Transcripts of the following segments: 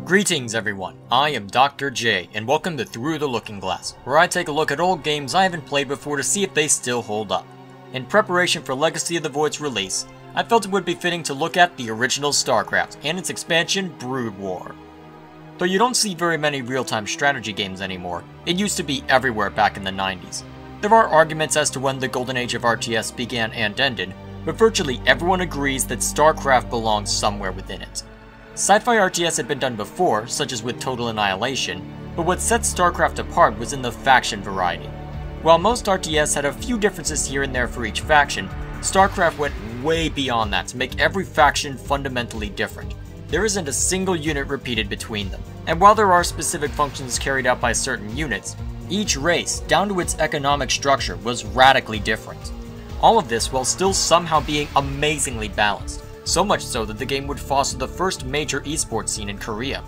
Greetings everyone, I am Dr. J, and welcome to Through the Looking Glass, where I take a look at old games I haven't played before to see if they still hold up. In preparation for Legacy of the Void's release, I felt it would be fitting to look at the original Starcraft and its expansion, Brood War. Though you don't see very many real-time strategy games anymore, it used to be everywhere back in the 90s. There are arguments as to when the golden age of RTS began and ended, but virtually everyone agrees that Starcraft belongs somewhere within it. Sci-fi RTS had been done before, such as with Total Annihilation, but what set Starcraft apart was in the faction variety. While most RTS had a few differences here and there for each faction, Starcraft went way beyond that to make every faction fundamentally different. There isn't a single unit repeated between them, and while there are specific functions carried out by certain units, each race, down to its economic structure, was radically different. All of this while still somehow being amazingly balanced. So much so that the game would foster the first major esports scene in Korea.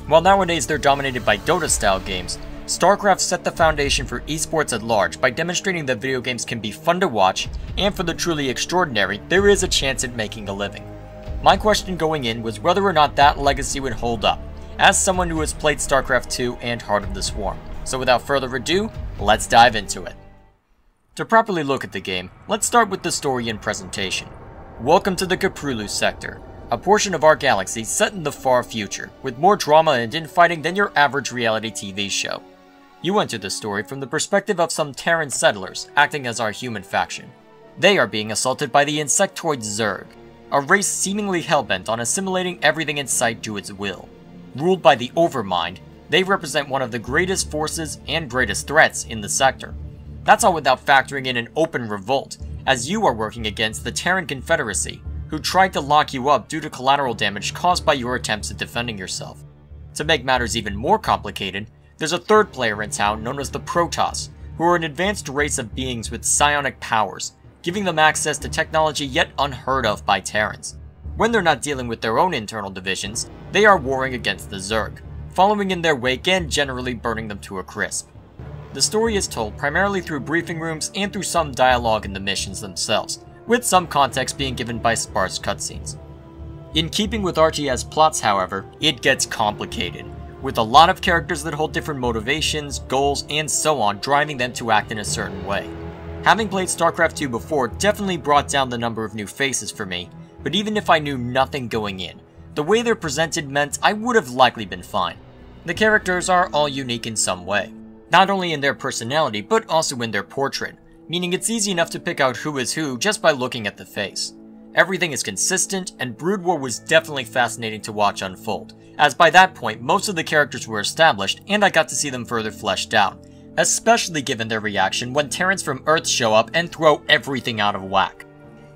While nowadays they're dominated by Dota-style games, Starcraft set the foundation for esports at large by demonstrating that video games can be fun to watch, and for the truly extraordinary, there is a chance at making a living. My question going in was whether or not that legacy would hold up, as someone who has played Starcraft 2 and Heart of the Swarm. So without further ado, let's dive into it. To properly look at the game, let's start with the story and presentation. Welcome to the Caprulu sector, a portion of our galaxy set in the far future, with more drama and infighting than your average reality TV show. You enter the story from the perspective of some Terran settlers acting as our human faction. They are being assaulted by the insectoid Zerg, a race seemingly hellbent on assimilating everything in sight to its will. Ruled by the Overmind, they represent one of the greatest forces and greatest threats in the sector. That's all without factoring in an open revolt, as you are working against the Terran Confederacy, who tried to lock you up due to collateral damage caused by your attempts at defending yourself. To make matters even more complicated, there's a third player in town known as the Protoss, who are an advanced race of beings with psionic powers, giving them access to technology yet unheard of by Terrans. When they're not dealing with their own internal divisions, they are warring against the Zerg, following in their wake and generally burning them to a crisp. The story is told primarily through briefing rooms and through some dialogue in the missions themselves, with some context being given by sparse cutscenes. In keeping with RTS plots, however, it gets complicated, with a lot of characters that hold different motivations, goals, and so on driving them to act in a certain way. Having played Starcraft 2 before definitely brought down the number of new faces for me, but even if I knew nothing going in, the way they're presented meant I would have likely been fine. The characters are all unique in some way. Not only in their personality, but also in their portrait, meaning it's easy enough to pick out who is who just by looking at the face. Everything is consistent, and Brood War was definitely fascinating to watch unfold, as by that point most of the characters were established and I got to see them further fleshed out, especially given their reaction when Terrans from Earth show up and throw everything out of whack.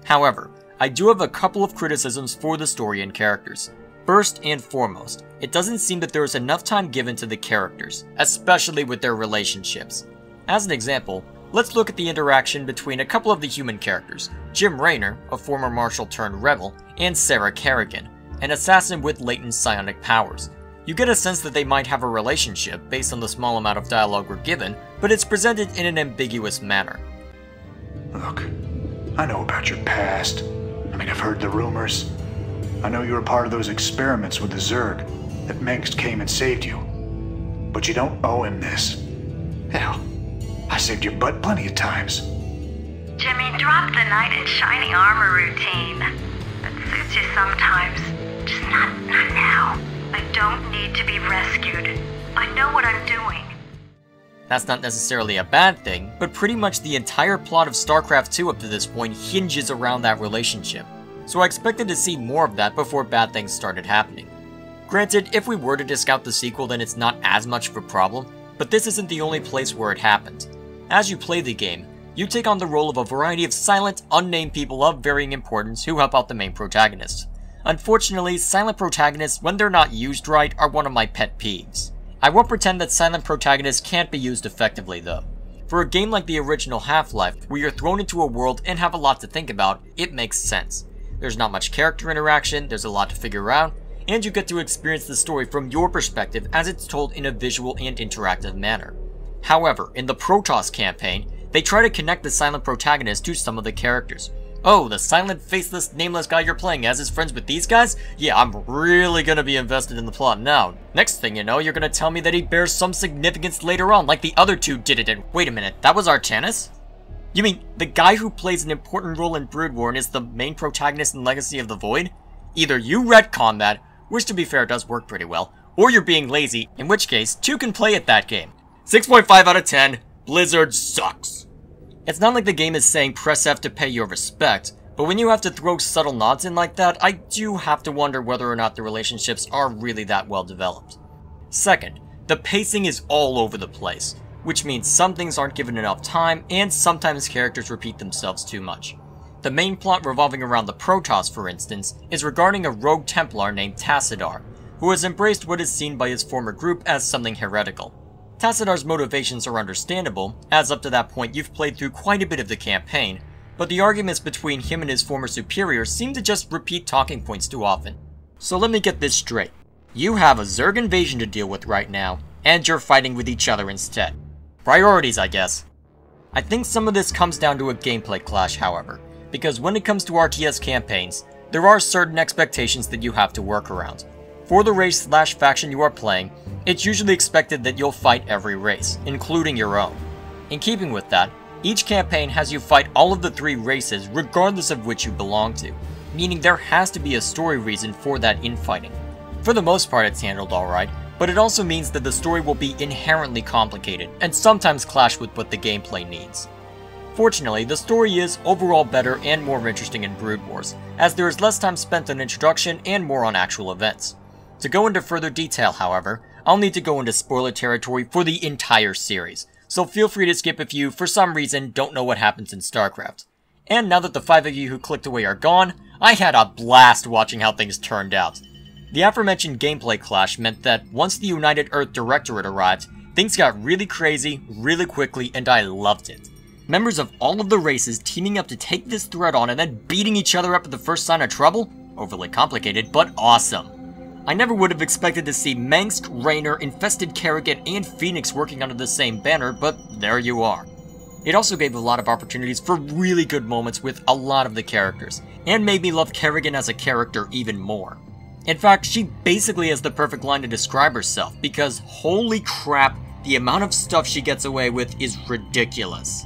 However, I do have a couple of criticisms for the story and characters. First and foremost, it doesn't seem that there is enough time given to the characters, especially with their relationships. As an example, let's look at the interaction between a couple of the human characters, Jim Raynor, a former marshal turned rebel, and Sarah Kerrigan, an assassin with latent psionic powers. You get a sense that they might have a relationship based on the small amount of dialogue we're given, but it's presented in an ambiguous manner. Look, I know about your past. I've heard the rumors. I know you were part of those experiments with the Zerg, that Mengsk came and saved you. But you don't owe him this. Hell, I saved your butt plenty of times. Jimmy, drop the knight in shiny armor routine. That suits you sometimes. Just not now. I don't need to be rescued. I know what I'm doing. That's not necessarily a bad thing, but pretty much the entire plot of StarCraft 2 up to this point hinges around that relationship. So I expected to see more of that before bad things started happening. Granted, if we were to discount the sequel, then it's not as much of a problem, but this isn't the only place where it happened. As you play the game, you take on the role of a variety of silent, unnamed people of varying importance who help out the main protagonist. Unfortunately, silent protagonists, when they're not used right, are one of my pet peeves. I won't pretend that silent protagonists can't be used effectively though. For a game like the original Half-Life, where you're thrown into a world and have a lot to think about, it makes sense. There's not much character interaction, there's a lot to figure out, and you get to experience the story from your perspective as it's told in a visual and interactive manner. However, in the Protoss campaign, they try to connect the silent protagonist to some of the characters, Oh, the silent, faceless, nameless guy you're playing as is friends with these guys? Yeah, I'm really gonna be invested in the plot now. Next thing you know, you're gonna tell me that he bears some significance later on, like the other two did it. And wait a minute, that was Artanis? You mean, the guy who plays an important role in Brood War and is the main protagonist in Legacy of the Void? Either you retcon that, which to be fair does work pretty well, or you're being lazy, in which case, 2 can play at that game. 6.5 out of 10, Blizzard sucks. It's not like the game is saying press F to pay your respect, but when you have to throw subtle nods in like that, I do have to wonder whether or not the relationships are really that well developed. Second, the pacing is all over the place, which means some things aren't given enough time, and sometimes characters repeat themselves too much. The main plot revolving around the Protoss, for instance, is regarding a rogue Templar named Tassadar, who has embraced what is seen by his former group as something heretical. Tassadar's motivations are understandable, as up to that point you've played through quite a bit of the campaign, but the arguments between him and his former superiors seem to just repeat talking points too often. So let me get this straight. You have a Zerg invasion to deal with right now, and you're fighting with each other instead. Priorities, I guess. I think some of this comes down to a gameplay clash, however, because when it comes to RTS campaigns, there are certain expectations that you have to work around. For the race/faction you are playing, it's usually expected that you'll fight every race, including your own. In keeping with that, each campaign has you fight all of the 3 races regardless of which you belong to, meaning there has to be a story reason for that infighting. For the most part it's handled alright, but it also means that the story will be inherently complicated, and sometimes clash with what the gameplay needs. Fortunately, the story is overall better and more interesting in Brood Wars, as there is less time spent on introduction and more on actual events. To go into further detail, however, I'll need to go into spoiler territory for the entire series, so feel free to skip if you, for some reason, don't know what happens in Starcraft. And now that the 5 of you who clicked away are gone, I had a blast watching how things turned out. The aforementioned gameplay clash meant that once the United Earth Directorate arrived, things got really crazy, really quickly, and I loved it. Members of all of the races teaming up to take this threat on and then beating each other up at the first sign of trouble? Overly complicated, but awesome. I never would have expected to see Mengsk, Raynor, Infested Kerrigan, and Phoenix working under the same banner, but there you are. It also gave a lot of opportunities for really good moments with a lot of the characters, and made me love Kerrigan as a character even more. In fact, she basically has the perfect line to describe herself, because holy crap, the amount of stuff she gets away with is ridiculous.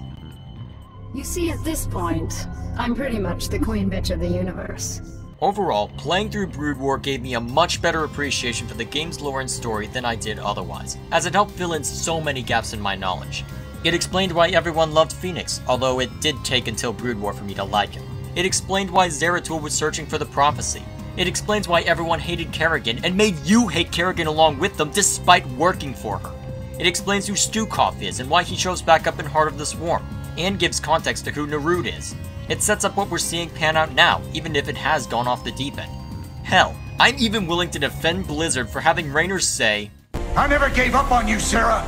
You see, at this point, I'm pretty much the queen bitch of the universe. Overall, playing through Brood War gave me a much better appreciation for the game's lore and story than I did otherwise, as it helped fill in so many gaps in my knowledge. It explained why everyone loved Phoenix, although it did take until Brood War for me to like him. It explained why Zeratul was searching for the prophecy. It explains why everyone hated Kerrigan, and made you hate Kerrigan along with them despite working for her. It explains who Stukov is and why he shows back up in Heart of the Swarm, and gives context to who Narud is. It sets up what we're seeing pan out now, even if it has gone off the deep end. Hell, I'm even willing to defend Blizzard for having Raynor say, I never gave up on you, Sarah!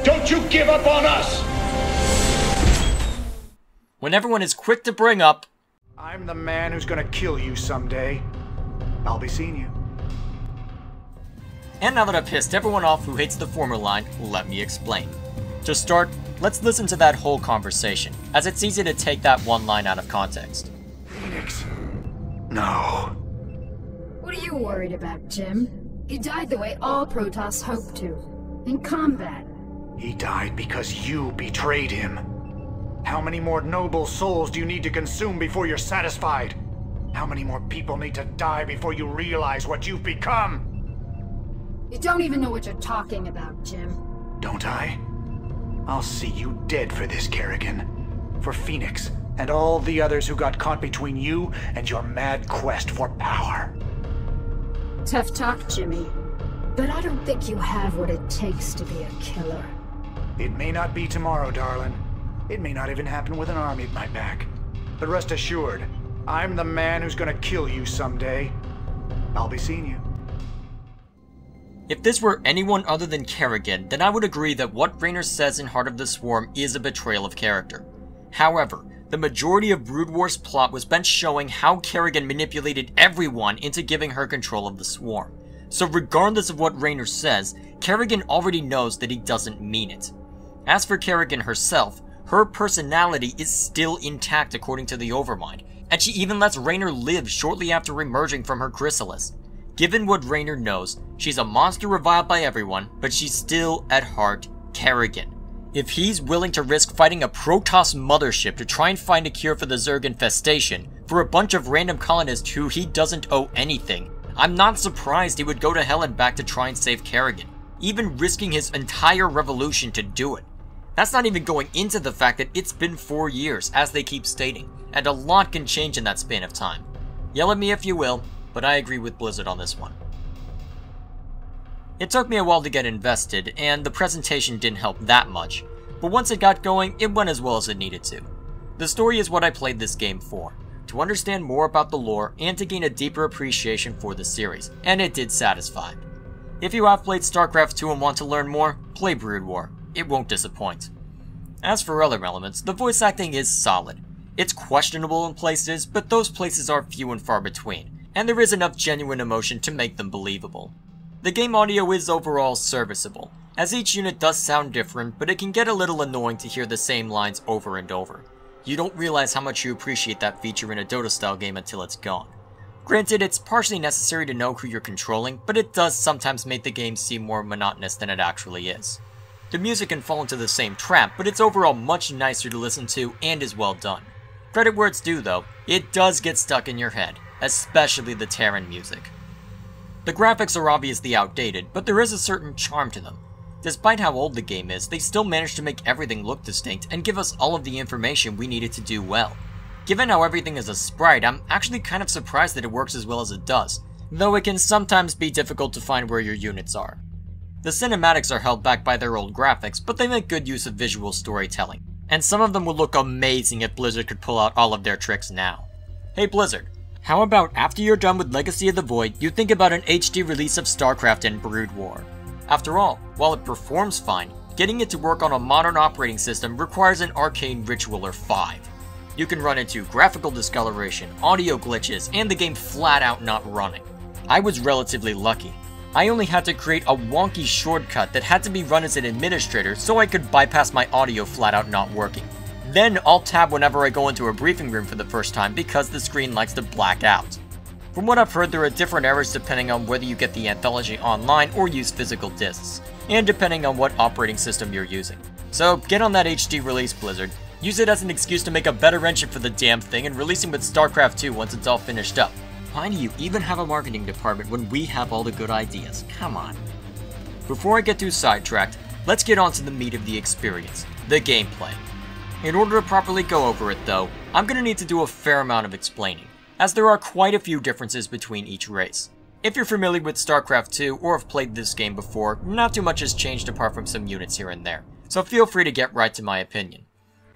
Don't you give up on us! When everyone is quick to bring up, I'm the man who's gonna kill you someday. I'll be seeing you. And now that I've pissed everyone off who hates the former line, let me explain. To start, let's listen to that whole conversation, as it's easy to take that one line out of context. Phoenix. No. What are you worried about, Jim? He died the way all Protoss hoped to. In combat. He died because you betrayed him. How many more noble souls do you need to consume before you're satisfied? How many more people need to die before you realize what you've become? You don't even know what you're talking about, Jim. Don't I? I'll see you dead for this, Kerrigan. For Phoenix, and all the others who got caught between you and your mad quest for power. Tough talk, Jimmy. But I don't think you have what it takes to be a killer. It may not be tomorrow, darling. It may not even happen with an army at my back. But rest assured, I'm the man who's gonna kill you someday. I'll be seeing you. If this were anyone other than Kerrigan, then I would agree that what Raynor says in Heart of the Swarm is a betrayal of character. However, the majority of Brood War's plot was spent showing how Kerrigan manipulated everyone into giving her control of the Swarm. So regardless of what Raynor says, Kerrigan already knows that he doesn't mean it. As for Kerrigan herself, her personality is still intact according to the Overmind, and she even lets Raynor live shortly after emerging from her chrysalis. Given what Raynor knows, she's a monster reviled by everyone, but she's still, at heart, Kerrigan. If he's willing to risk fighting a Protoss mothership to try and find a cure for the Zerg infestation, for a bunch of random colonists who he doesn't owe anything, I'm not surprised he would go to hell and back to try and save Kerrigan, even risking his entire revolution to do it. That's not even going into the fact that it's been 4 years, as they keep stating, and a lot can change in that span of time. Yell at me if you will, but I agree with Blizzard on this one. It took me a while to get invested, and the presentation didn't help that much, but once it got going, it went as well as it needed to. The story is what I played this game for, to understand more about the lore and to gain a deeper appreciation for the series, and it did satisfy. If you have played Starcraft 2 and want to learn more, play Brood War. It won't disappoint. As for other elements, the voice acting is solid. It's questionable in places, but those places are few and far between, and there is enough genuine emotion to make them believable. The game audio is overall serviceable, as each unit does sound different, but it can get a little annoying to hear the same lines over and over. You don't realize how much you appreciate that feature in a Dota-style game until it's gone. Granted, it's partially necessary to know who you're controlling, but it does sometimes make the game seem more monotonous than it actually is. The music can fall into the same trap, but it's overall much nicer to listen to and is well done. Credit where it's due though, it does get stuck in your head, especially the Terran music. The graphics are obviously outdated, but there is a certain charm to them. Despite how old the game is, they still managed to make everything look distinct and give us all of the information we needed to do well. Given how everything is a sprite, I'm actually kind of surprised that it works as well as it does, though it can sometimes be difficult to find where your units are. The cinematics are held back by their old graphics, but they make good use of visual storytelling, and some of them would look amazing if Blizzard could pull out all of their tricks now. Hey Blizzard, how about after you're done with Legacy of the Void, you think about an HD release of Starcraft and Brood War? After all, while it performs fine, getting it to work on a modern operating system requires an arcane ritual or 5. You can run into graphical discoloration, audio glitches, and the game flat out not running. I was relatively lucky. I only had to create a wonky shortcut that had to be run as an administrator so I could bypass my audio flat out not working. Then I'll tab whenever I go into a briefing room for the first time because the screen likes to black out. From what I've heard, there are different errors depending on whether you get the anthology online or use physical discs, and depending on what operating system you're using. So get on that HD release, Blizzard. Use it as an excuse to make a better engine for the damn thing and release it with StarCraft 2 once it's all finished up. Why do you even have a marketing department when we have all the good ideas? Come on. Before I get too sidetracked, let's get on to the meat of the experience, the gameplay. In order to properly go over it though, I'm going to need to do a fair amount of explaining, as there are quite a few differences between each race. If you're familiar with StarCraft 2 or have played this game before, not too much has changed apart from some units here and there, so feel free to get right to my opinion.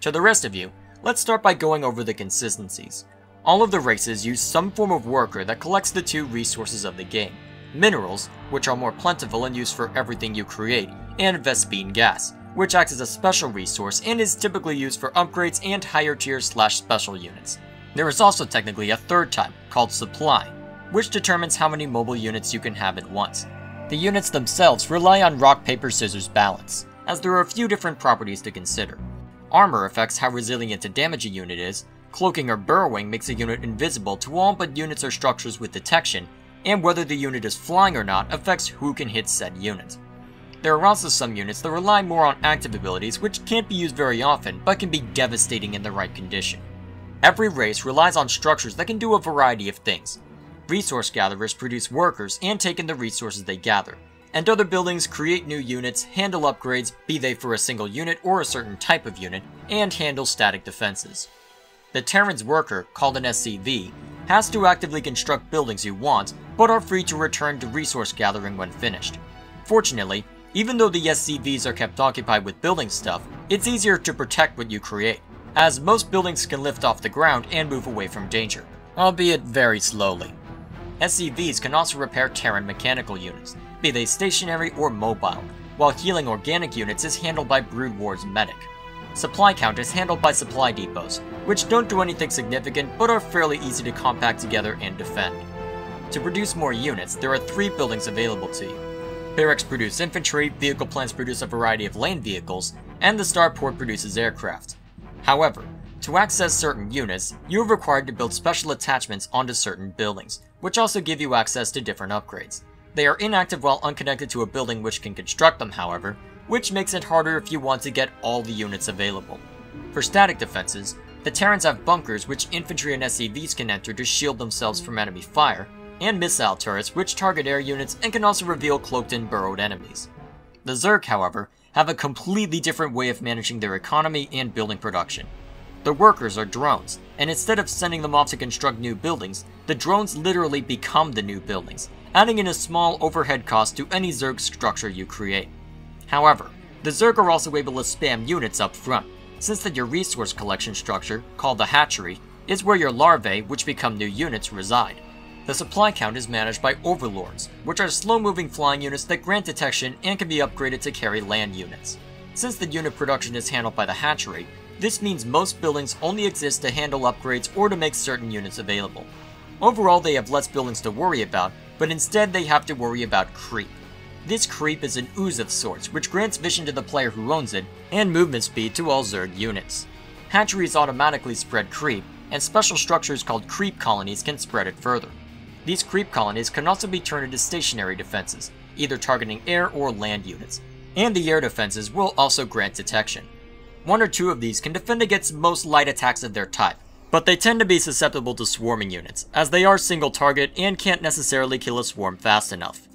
To the rest of you, let's start by going over the consistencies. All of the races use some form of worker that collects the two resources of the game. Minerals, which are more plentiful and used for everything you create, and Vespene gas, which acts as a special resource and is typically used for upgrades and higher tier / special units. There is also technically a third type, called supply, which determines how many mobile units you can have at once. The units themselves rely on rock paper scissors balance, as there are a few different properties to consider. Armor affects how resilient to damage a unit is, cloaking or burrowing makes a unit invisible to all but units or structures with detection, and whether the unit is flying or not affects who can hit said unit. There are also some units that rely more on active abilities which can't be used very often but can be devastating in the right condition. Every race relies on structures that can do a variety of things. Resource gatherers produce workers and take in the resources they gather, and other buildings create new units, handle upgrades, be they for a single unit or a certain type of unit, and handle static defenses. The Terran's worker, called an SCV, has to actively construct buildings you want, but are free to return to resource gathering when finished. Fortunately, even though the SCVs are kept occupied with building stuff, it's easier to protect what you create, as most buildings can lift off the ground and move away from danger, albeit very slowly. SCVs can also repair Terran mechanical units, be they stationary or mobile, while healing organic units is handled by Brood War's medic. Supply count is handled by supply depots, which don't do anything significant but are fairly easy to compact together and defend. To produce more units, there are 3 buildings available to you. Barracks produce infantry, vehicle plants produce a variety of land vehicles, and the starport produces aircraft. However, To access certain units, you are required to build special attachments onto certain buildings, which also give you access to different upgrades. They are inactive while unconnected to a building which can construct them, however, which makes it harder if you want to get all the units available. For static defenses, the Terrans have bunkers which infantry and SCVs can enter to shield themselves from enemy fire, and missile turrets which target air units and can also reveal cloaked and burrowed enemies. The Zerg, however, have a completely different way of managing their economy and building production. The workers are drones, and instead of sending them off to construct new buildings, the drones literally become the new buildings, adding in a small overhead cost to any Zerg structure you create. However, the Zerg are also able to spam units up front, since your resource collection structure, called the hatchery, is where your larvae, which become new units, reside. The supply count is managed by overlords, which are slow-moving flying units that grant detection and can be upgraded to carry land units. Since the unit production is handled by the hatchery, this means most buildings only exist to handle upgrades or to make certain units available. Overall, they have less buildings to worry about, but instead they have to worry about creep. This creep is an ooze of sorts, which grants vision to the player who owns it, and movement speed to all Zerg units. Hatcheries automatically spread creep, and special structures called creep colonies can spread it further. These creep colonies can also be turned into stationary defenses, either targeting air or land units, and the air defenses will also grant detection. One or two of these can defend against most light attacks of their type, but they tend to be susceptible to swarming units, as they are single target and can't necessarily kill a swarm fast enough.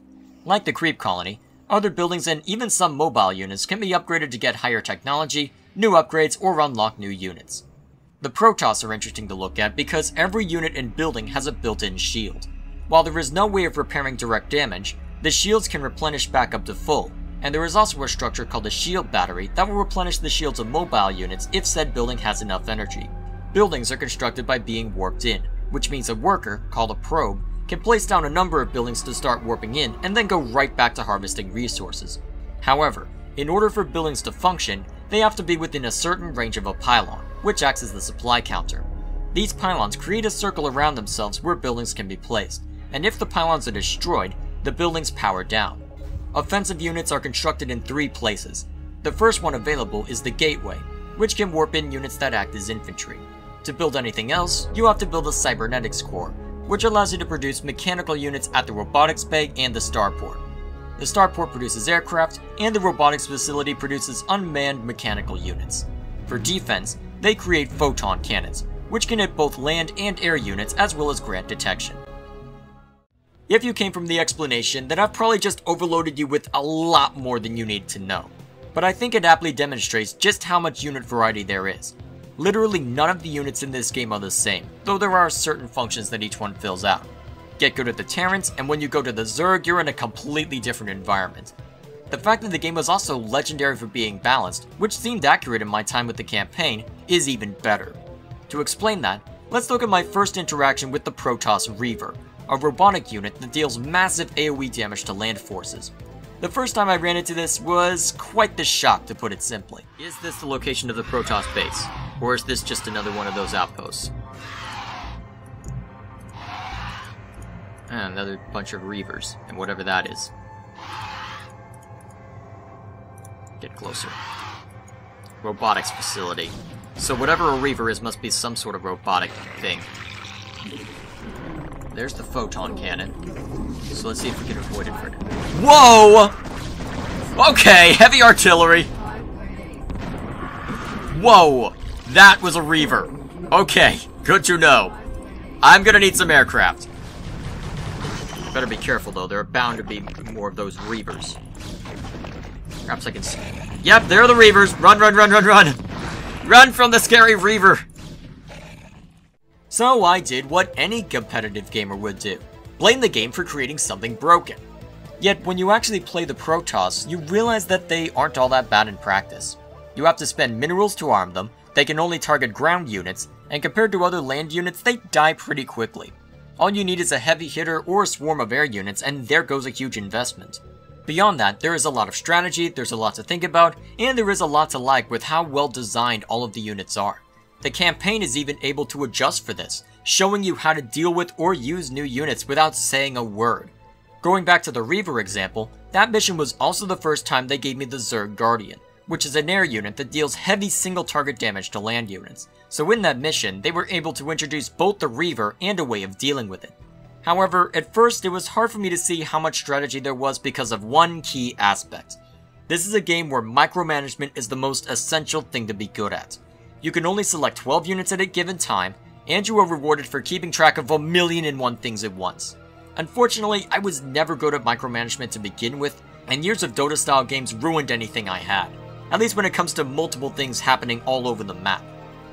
Like the creep colony, other buildings and even some mobile units can be upgraded to get higher technology, new upgrades, or unlock new units. The Protoss are interesting to look at because every unit and building has a built-in shield. While there is no way of repairing direct damage, the shields can replenish back up to full, and there is also a structure called a shield battery that will replenish the shields of mobile units if said building has enough energy. Buildings are constructed by being warped in, which means a worker, called a probe, can place down a number of buildings to start warping in and then go right back to harvesting resources. However, in order for buildings to function, they have to be within a certain range of a pylon, which acts as the supply counter. These pylons create a circle around themselves where buildings can be placed, and if the pylons are destroyed, the buildings power down. Offensive units are constructed in 3 places. The first one available is the gateway, which can warp in units that act as infantry. To build anything else, you have to build a cybernetics core, which allows you to produce mechanical units at the robotics bay and the starport. The starport produces aircraft, and the robotics facility produces unmanned mechanical units. For defense, they create photon cannons, which can hit both land and air units as well as grant detection. If you came from the explanation, then I've probably just overloaded you with a lot more than you need to know. But I think it aptly demonstrates just how much unit variety there is. Literally none of the units in this game are the same, though there are certain functions that each one fills out. Get good at the Terrans, and when you go to the Zerg, you're in a completely different environment. The fact that the game was also legendary for being balanced, which seemed accurate in my time with the campaign, is even better. To explain that, let's look at my first interaction with the Protoss Reaver, a robotic unit that deals massive AoE damage to land forces. The first time I ran into this was quite the shock, to put it simply. Is this the location of the Protoss base, or is this just another one of those outposts? Another bunch of Reavers, and whatever that is. Get closer. Robotics facility. So whatever a Reaver is must be some sort of robotic thing. There's the photon cannon. So let's see if we can avoid it for now. Whoa! Okay, heavy artillery. Whoa! That was a Reaver. Okay, good to know. I'm gonna need some aircraft. Better be careful though, there are bound to be more of those Reavers. Perhaps I can see. Yep, there are the Reavers. Run, run, run, run, run! Run from the scary Reaver! So I did what any competitive gamer would do. Blame the game for creating something broken. Yet when you actually play the Protoss, you realize that they aren't all that bad in practice. You have to spend minerals to arm them, they can only target ground units, and compared to other land units, they die pretty quickly. All you need is a heavy hitter or a swarm of air units, and there goes a huge investment. Beyond that, there is a lot of strategy, there's a lot to think about, and there is a lot to like with how well designed all of the units are. The campaign is even able to adjust for this, showing you how to deal with or use new units without saying a word. Going back to the Reaver example, that mission was also the first time they gave me the Zerg Guardian, which is an air unit that deals heavy single target damage to land units. So in that mission, they were able to introduce both the Reaver and a way of dealing with it. However, at first it was hard for me to see how much strategy there was because of one key aspect. This is a game where micromanagement is the most essential thing to be good at. You can only select 12 units at a given time, and you are rewarded for keeping track of 1,000,001 things at once. Unfortunately, I was never good at micromanagement to begin with, and years of Dota-style games ruined anything I had, at least when it comes to multiple things happening all over the map.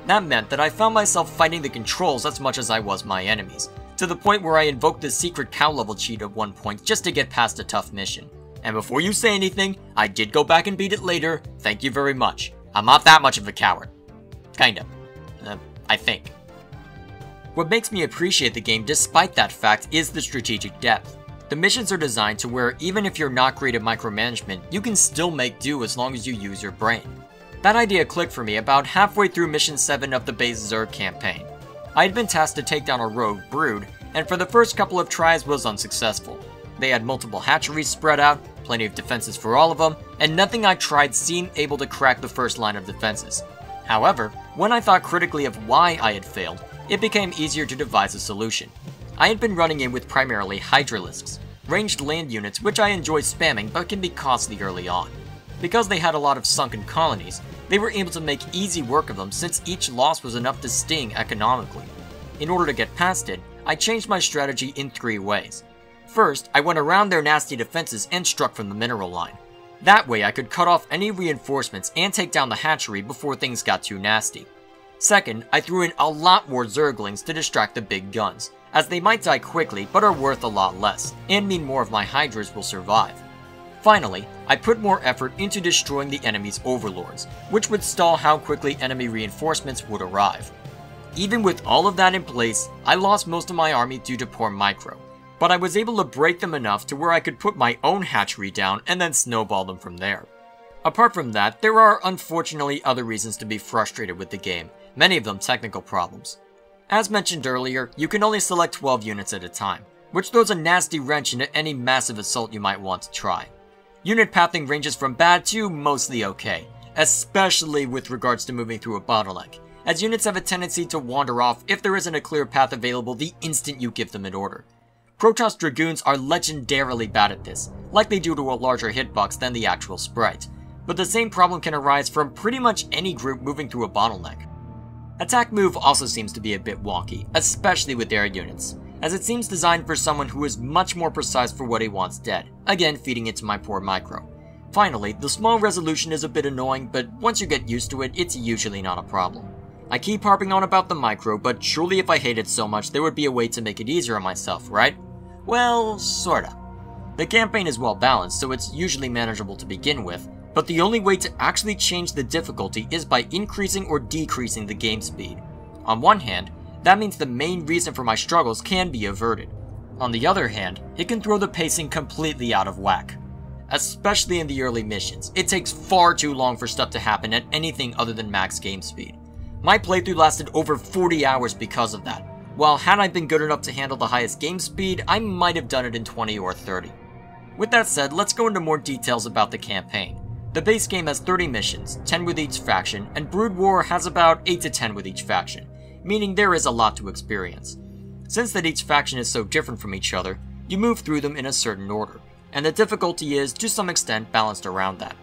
That meant that I found myself fighting the controls as much as I was my enemies, to the point where I invoked the secret cow level cheat at one point just to get past a tough mission. And before you say anything, I did go back and beat it later, thank you very much. I'm not that much of a coward. Kind of. I think. What makes me appreciate the game despite that fact is the strategic depth. The missions are designed to where even if you're not great at micromanagement, you can still make do as long as you use your brain. That idea clicked for me about halfway through Mission 7 of the base Zerg campaign. I had been tasked to take down a rogue brood, and for the first couple of tries was unsuccessful. They had multiple hatcheries spread out, plenty of defenses for all of them, and nothing I tried seemed able to crack the first line of defenses. However, when I thought critically of why I had failed, it became easier to devise a solution. I had been running in with primarily Hydralisks, ranged land units which I enjoy spamming but can be costly early on. Because they had a lot of sunken colonies, they were able to make easy work of them since each loss was enough to sting economically. In order to get past it, I changed my strategy in 3 ways. First, I went around their nasty defenses and struck from the mineral line. That way I could cut off any reinforcements and take down the hatchery before things got too nasty. Second, I threw in a lot more Zerglings to distract the big guns, as they might die quickly but are worth a lot less, and mean more of my Hydras will survive. Finally, I put more effort into destroying the enemy's overlords, which would stall how quickly enemy reinforcements would arrive. Even with all of that in place, I lost most of my army due to poor micro, but I was able to break them enough to where I could put my own hatchery down and then snowball them from there. Apart from that, there are unfortunately other reasons to be frustrated with the game, many of them technical problems. As mentioned earlier, you can only select 12 units at a time, which throws a nasty wrench into any massive assault you might want to try. Unit pathing ranges from bad to mostly okay, especially with regards to moving through a bottleneck, as units have a tendency to wander off if there isn't a clear path available the instant you give them an order. Protoss Dragoons are legendarily bad at this, likely due to a larger hitbox than the actual sprite, but the same problem can arise from pretty much any group moving through a bottleneck. Attack move also seems to be a bit wonky, especially with air units, as it seems designed for someone who is much more precise for what he wants dead, again feeding into my poor micro. Finally, the small resolution is a bit annoying, but once you get used to it, it's usually not a problem. I keep harping on about the micro, but surely if I hate it so much, there would be a way to make it easier on myself, right? Well, sorta. The campaign is well balanced, so it's usually manageable to begin with, but the only way to actually change the difficulty is by increasing or decreasing the game speed. On one hand, that means the main reason for my struggles can be averted. On the other hand, it can throw the pacing completely out of whack. Especially in the early missions, it takes far too long for stuff to happen at anything other than max game speed. My playthrough lasted over 40 hours because of that, while had I been good enough to handle the highest game speed, I might have done it in 20 or 30. With that said, let's go into more details about the campaign. The base game has 30 missions, 10 with each faction, and Brood War has about 8 to 10 with each faction, meaning there is a lot to experience. Since that each faction is so different from each other, you move through them in a certain order, and the difficulty is, to some extent, balanced around that.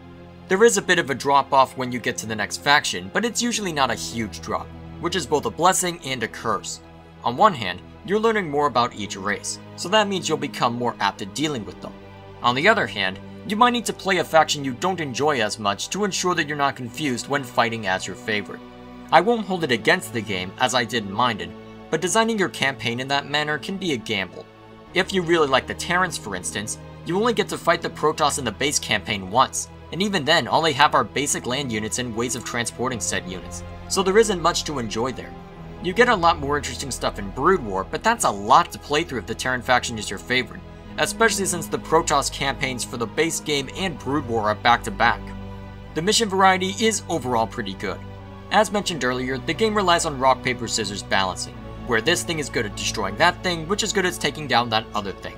There is a bit of a drop-off when you get to the next faction, but it's usually not a huge drop, which is both a blessing and a curse. On one hand, you're learning more about each race, so that means you'll become more apt at dealing with them. On the other hand, you might need to play a faction you don't enjoy as much to ensure that you're not confused when fighting as your favorite. I won't hold it against the game, as I didn't mind it, but designing your campaign in that manner can be a gamble. If you really like the Terrans, for instance, you only get to fight the Protoss in the base campaign once, and even then all they have are basic land units and ways of transporting said units, so there isn't much to enjoy there. You get a lot more interesting stuff in Brood War, but that's a lot to play through if the Terran faction is your favorite, especially since the Protoss campaigns for the base game and Brood War are back to back. The mission variety is overall pretty good. As mentioned earlier, the game relies on rock, paper, scissors balancing, where this thing is good at destroying that thing, which is good at taking down that other thing.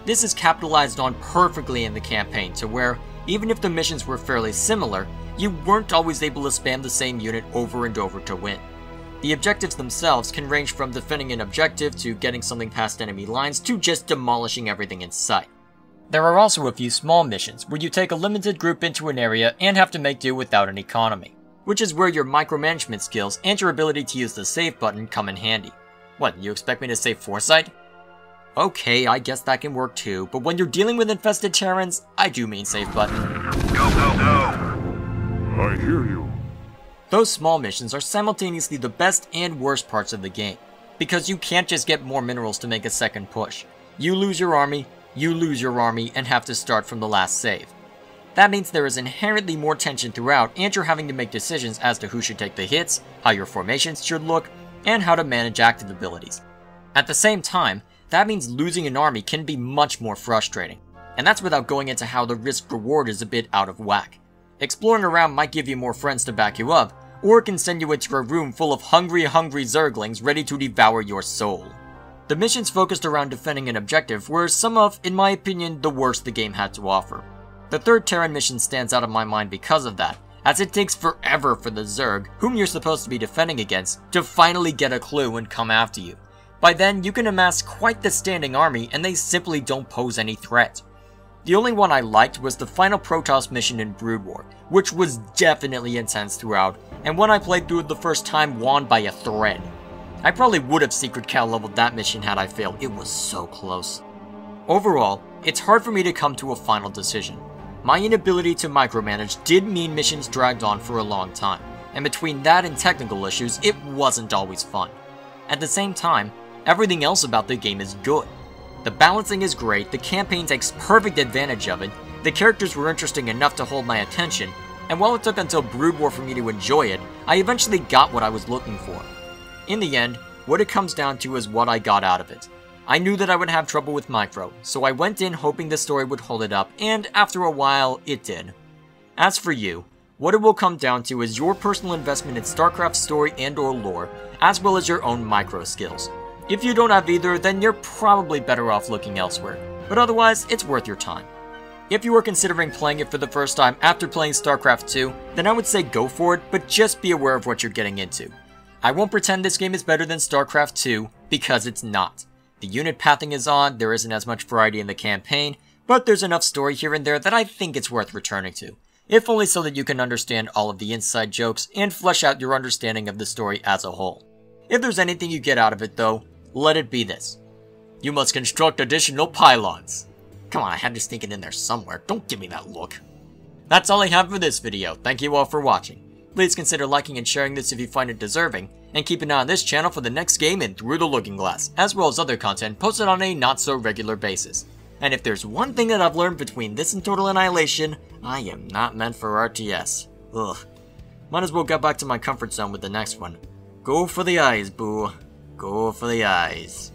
This is capitalized on perfectly in the campaign to where, even if the missions were fairly similar, you weren't always able to spam the same unit over and over to win. The objectives themselves can range from defending an objective to getting something past enemy lines to just demolishing everything in sight. There are also a few small missions where you take a limited group into an area and have to make do without an economy, which is where your micromanagement skills and your ability to use the save button come in handy. What, you expect me to save Foresight? Okay, I guess that can work too, but when you're dealing with infested Terrans, I do mean save button. Go, go, go! I hear you. Those small missions are simultaneously the best and worst parts of the game, because you can't just get more minerals to make a second push. You lose your army, and have to start from the last save. That means there is inherently more tension throughout, and you're having to make decisions as to who should take the hits, how your formations should look, and how to manage active abilities. At the same time, that means losing an army can be much more frustrating, and that's without going into how the risk-reward is a bit out of whack. Exploring around might give you more friends to back you up, or it can send you into a room full of hungry Zerglings ready to devour your soul. The missions focused around defending an objective were some of, in my opinion, the worst the game had to offer. The third Terran mission stands out in my mind because of that, as it takes forever for the Zerg, whom you're supposed to be defending against, to finally get a clue and come after you. By then, you can amass quite the standing army and they simply don't pose any threat. The only one I liked was the final Protoss mission in Brood War, which was definitely intense throughout, and when I played through it the first time, won by a thread. I probably would have secret cal leveled that mission had I failed, it was so close. Overall, it's hard for me to come to a final decision. My inability to micromanage did mean missions dragged on for a long time, and between that and technical issues, it wasn't always fun. At the same time, everything else about the game is good. The balancing is great, the campaign takes perfect advantage of it, the characters were interesting enough to hold my attention, and while it took until Brood War for me to enjoy it, I eventually got what I was looking for. In the end, what it comes down to is what I got out of it. I knew that I would have trouble with micro, so I went in hoping the story would hold it up, and after a while, it did. As for you, what it will come down to is your personal investment in Starcraft's story and or lore, as well as your own micro skills. If you don't have either, then you're probably better off looking elsewhere, but otherwise, it's worth your time. If you are considering playing it for the first time after playing StarCraft 2, then I would say go for it, but just be aware of what you're getting into. I won't pretend this game is better than StarCraft 2, because it's not. The unit pathing is odd, there isn't as much variety in the campaign, but there's enough story here and there that I think it's worth returning to, if only so that you can understand all of the inside jokes and flesh out your understanding of the story as a whole. If there's anything you get out of it though, let it be this. You must construct additional pylons. Come on, I had to sneak it in there somewhere, don't give me that look. That's all I have for this video, thank you all for watching. Please consider liking and sharing this if you find it deserving, and keep an eye on this channel for the next game in Through the Looking Glass, as well as other content posted on a not-so-regular basis. And if there's one thing that I've learned between this and Total Annihilation, I am not meant for RTS. Ugh. Might as well get back to my comfort zone with the next one. Go for the eyes, boo. Go for the eyes.